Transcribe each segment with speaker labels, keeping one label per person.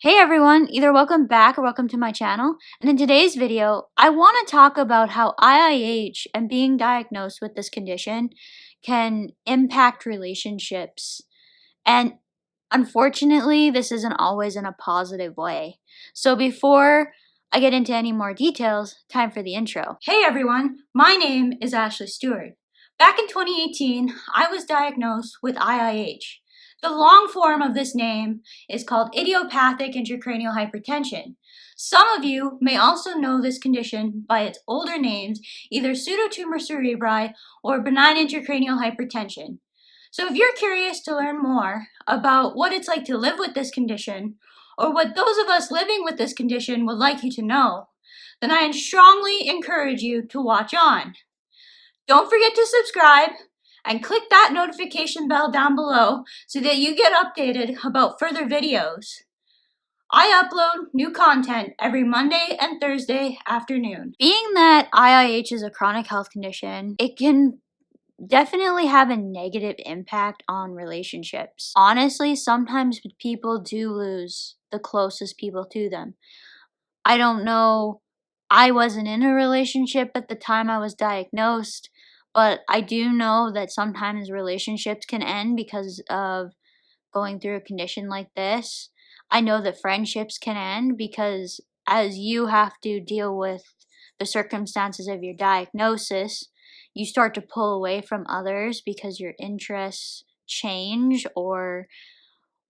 Speaker 1: Hey everyone, either welcome back or welcome to my channel. And in today's video, I want to talk about how IIH and being diagnosed with this condition can impact relationships. And unfortunately, this isn't always in a positive way. So before I get into any more details, time for the intro. Hey everyone, my name is Ashley Stewart. Back in 2018, I was diagnosed with IIH. The long form of this name is called idiopathic intracranial hypertension. Some of you may also know this condition by its older names, either pseudotumor cerebri or benign intracranial hypertension. So if you're curious to learn more about what it's like to live with this condition, or what those of us living with this condition would like you to know, then I strongly encourage you to watch on. Don't forget to subscribe and click that notification bell down below so that you get updated about further videos. I upload new content every Monday and Thursday afternoon. Being that IIH is a chronic health condition, it can definitely have a negative impact on relationships. Honestly, sometimes people do lose the closest people to them. I don't know, I wasn't in a relationship at the time I was diagnosed, but I do know that sometimes relationships can end because of going through a condition like this. I know that friendships can end because as you have to deal with the circumstances of your diagnosis, you start to pull away from others because your interests change, or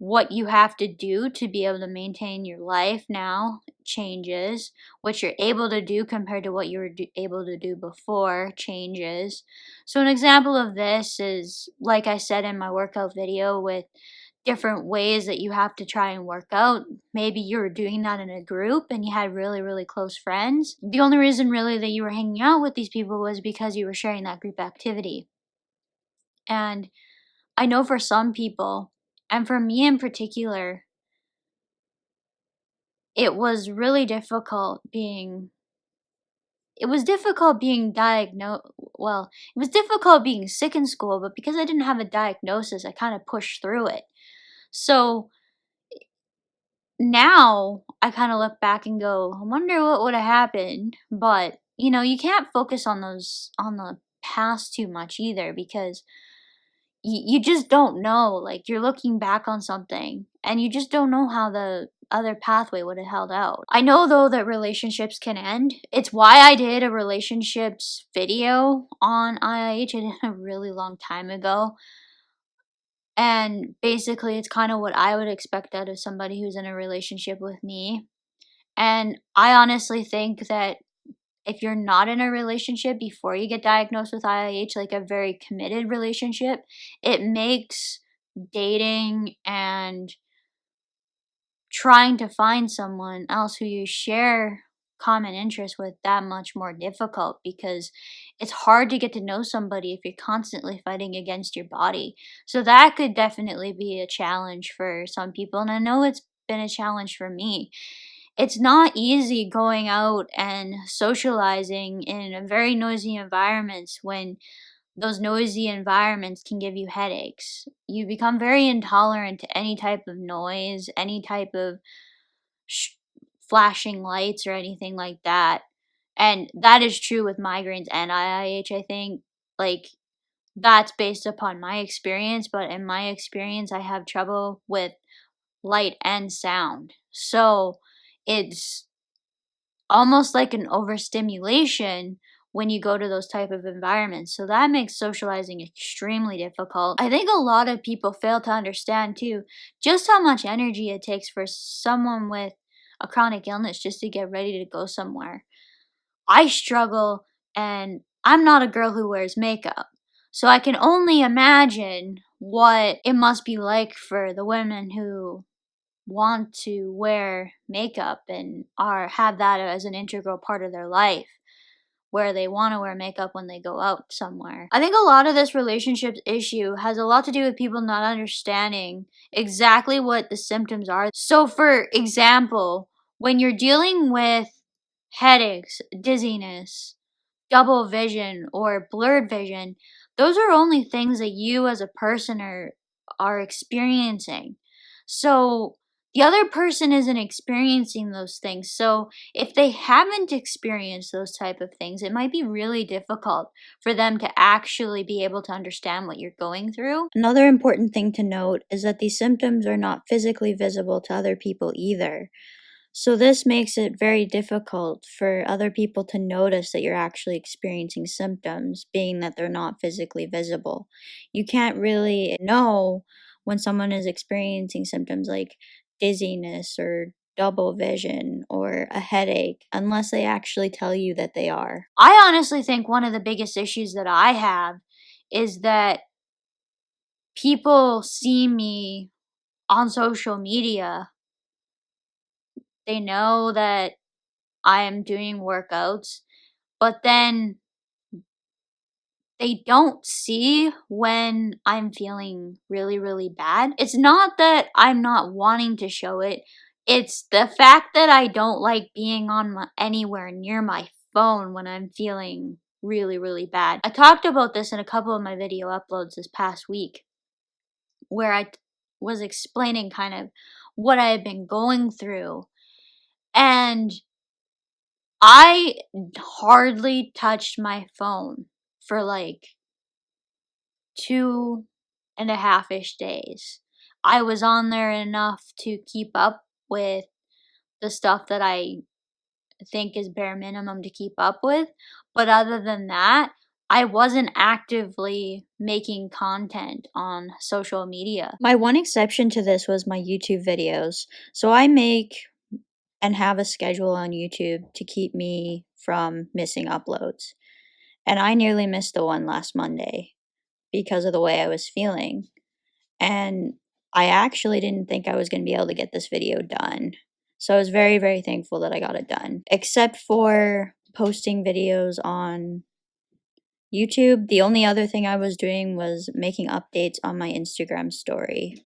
Speaker 1: what you have to do to be able to maintain your life now changes. What you're able to do compared to what you were able to do before changes. So an example of this is, like I said in my workout video, with different ways that you have to try and work out. Maybe you were doing that in a group and you had really, really close friends. The only reason really that you were hanging out with these people was because you were sharing that group activity. And I know for some people, and for me in particular, it was really difficult being diagnosed. Well, it was difficult being sick in school, but because I didn't have a diagnosis, I kind of pushed through it. So now I kind of look back and go, I wonder what would have happened. But, you can't focus on the past too much either, because you just don't know. Like, you're looking back on something and you just don't know how the other pathway would have held out. I know though that relationships can end. It's why I did a relationships video on IIH. I did a really long time ago. And basically, it's kind of what I would expect out of somebody who's in a relationship with me. And I honestly think that if you're not in a relationship before you get diagnosed with IIH, like a very committed relationship, it makes dating and trying to find someone else who you share common interests with that much more difficult, because it's hard to get to know somebody if you're constantly fighting against your body. So that could definitely be a challenge for some people, and I know it's been a challenge for me. It's not easy going out and socializing in a very noisy environments when those noisy environments can give you headaches. You become very intolerant to any type of noise, any type of sh- flashing lights or anything like that. And that is true with migraines and IIH, I think. Like, that's based upon my experience, but in my experience, I have trouble with light and sound. So it's almost like an overstimulation when you go to those type of environments. So that makes socializing extremely difficult. I think a lot of people fail to understand too just how much energy it takes for someone with a chronic illness just to get ready to go somewhere. I struggle, and I'm not a girl who wears makeup. So I can only imagine what it must be like for the women who want to wear makeup and have that as an integral part of their life, where they want to wear makeup when they go out somewhere. I think a lot of this relationships issue has a lot to do with people not understanding exactly what the symptoms are. So for example, when you're dealing with headaches, dizziness, double vision, or blurred vision, those are only things that you as a person are experiencing. So the other person isn't experiencing those things. So if they haven't experienced those type of things, it might be really difficult for them to actually be able to understand what you're going through. Another important thing to note is that these symptoms are not physically visible to other people either. So this makes it very difficult for other people to notice that you're actually experiencing symptoms, being that they're not physically visible. You can't really know when someone is experiencing symptoms like dizziness or double vision or a headache unless they actually tell you that they are. I honestly think one of the biggest issues that I have is that people see me on social media. They know that I am doing workouts, but then they don't see when I'm feeling really, really bad. It's not that I'm not wanting to show it, it's the fact that I don't like being on anywhere near my phone when I'm feeling really, really bad. I talked about this in a couple of my video uploads this past week where was explaining kind of what I had been going through. And I hardly touched my phone for like 2.5-ish days. I was on there enough to keep up with the stuff that I think is bare minimum to keep up with. But other than that, I wasn't actively making content on social media. My one exception to this was my YouTube videos. So I make and have a schedule on YouTube to keep me from missing uploads. And I nearly missed the one last Monday because of the way I was feeling. And I actually didn't think I was going to be able to get this video done. So I was very, very thankful that I got it done. Except for posting videos on YouTube, the only other thing I was doing was making updates on my Instagram story.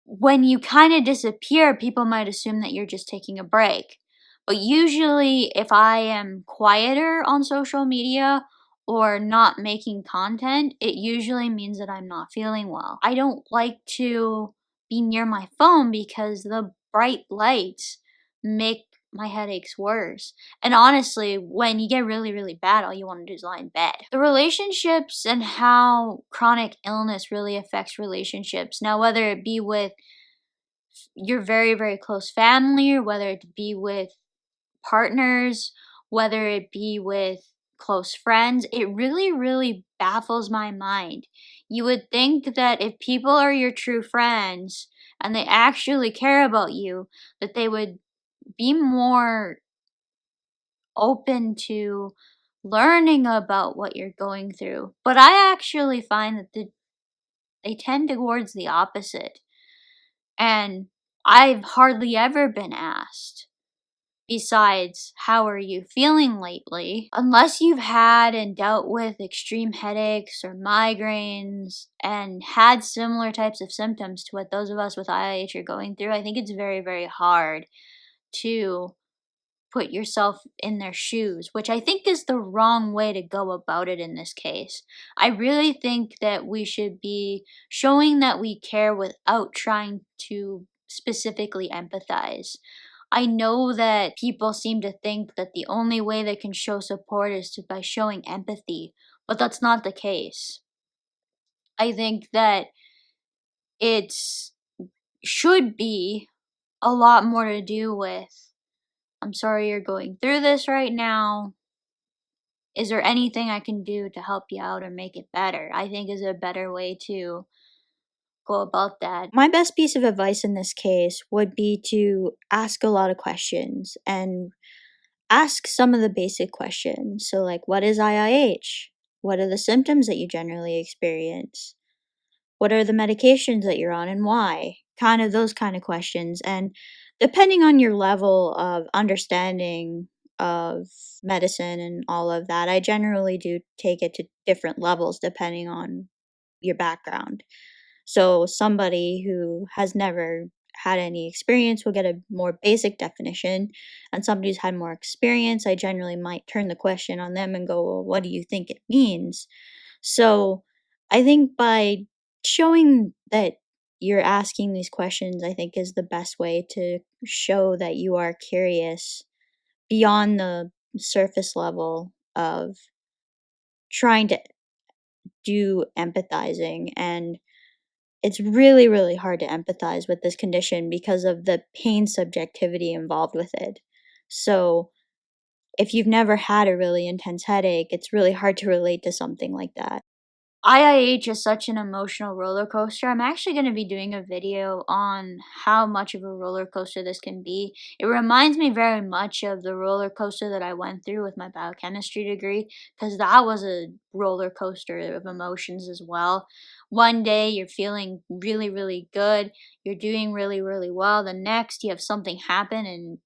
Speaker 1: When you kind of disappear, people might assume that you're just taking a break. But usually, if I am quieter on social media or not making content, it usually means that I'm not feeling well. I don't like to be near my phone because the bright lights make my headaches worse. And honestly, when you get really, really bad, all you want to do is lie in bed. The relationships and how chronic illness really affects relationships. Now, whether it be with your very, very close family, or whether it be with partners, whether it be with close friends, it really, really baffles my mind. You would think that if people are your true friends and they actually care about you, that they would be more open to learning about what you're going through. But I actually find that they tend towards the opposite. And I've hardly ever been asked, besides, how are you feeling lately? Unless you've had and dealt with extreme headaches or migraines and had similar types of symptoms to what those of us with IIH are going through, I think it's very, very hard to put yourself in their shoes, which I think is the wrong way to go about it in this case. I really think that we should be showing that we care without trying to specifically empathize. I know that people seem to think that the only way they can show support is by showing empathy, but that's not the case. I think that it's should be a lot more to do with, I'm sorry you're going through this right now. Is there anything I can do to help you out or make it better? I think is a better way to go about that. My best piece of advice in this case would be to ask a lot of questions and ask some of the basic questions. So, like, what is IIH? What are the symptoms that you generally experience? What are the medications that you're on and why? Kind of those kind of questions. And depending on your level of understanding of medicine and all of that, I generally do take it to different levels depending on your background. So somebody who has never had any experience will get a more basic definition, and somebody who's had more experience, I generally might turn the question on them and go, well, what do you think it means? So I think by showing that you're asking these questions, I think, is the best way to show that you are curious beyond the surface level of trying to do empathizing. And it's really, really hard to empathize with this condition because of the pain subjectivity involved with it. So, if you've never had a really intense headache, it's really hard to relate to something like that. IIH is such an emotional roller coaster. I'm actually going to be doing a video on how much of a roller coaster this can be. It reminds me very much of the roller coaster that I went through with my biochemistry degree, because that was a roller coaster of emotions as well. One day you're feeling really, really good, you're doing really, really well. The next, you have something happen and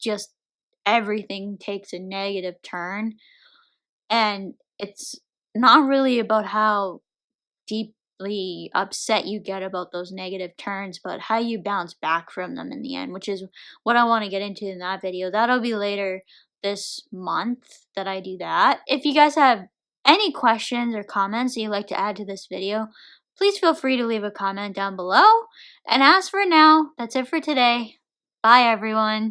Speaker 1: just everything takes a negative turn. And it's not really about how deeply upset you get about those negative turns, but how you bounce back from them in the end, which is what I want to get into in that video. That'll be later this month that I do that. If you guys have any questions or comments that you'd like to add to this video, please feel free to leave a comment down below. And as for now, that's it for today. Bye, everyone.